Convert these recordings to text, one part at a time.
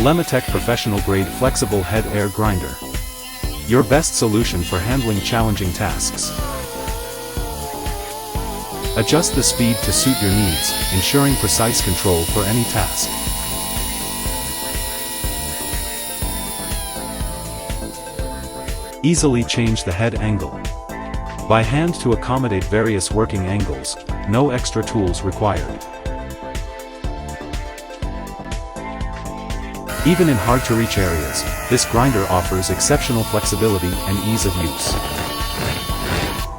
Lematech Professional Grade Flexible Head Air Grinder. Your best solution for handling challenging tasks. Adjust the speed to suit your needs, ensuring precise control for any task. Easily change the head angle by hand to accommodate various working angles, no extra tools required. Even in hard-to-reach areas, this grinder offers exceptional flexibility and ease of use.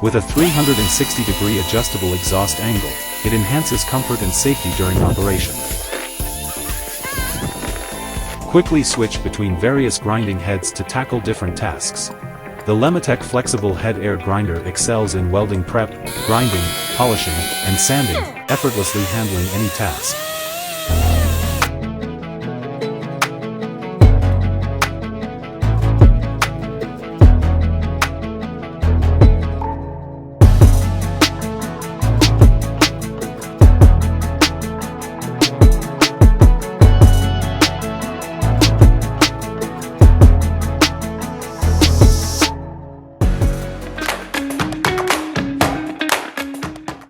With a 360-degree adjustable exhaust angle, it enhances comfort and safety during operation. Quickly switch between various grinding heads to tackle different tasks. The Lematech Flexible Head Air Grinder excels in welding prep, grinding, polishing, and sanding, effortlessly handling any task.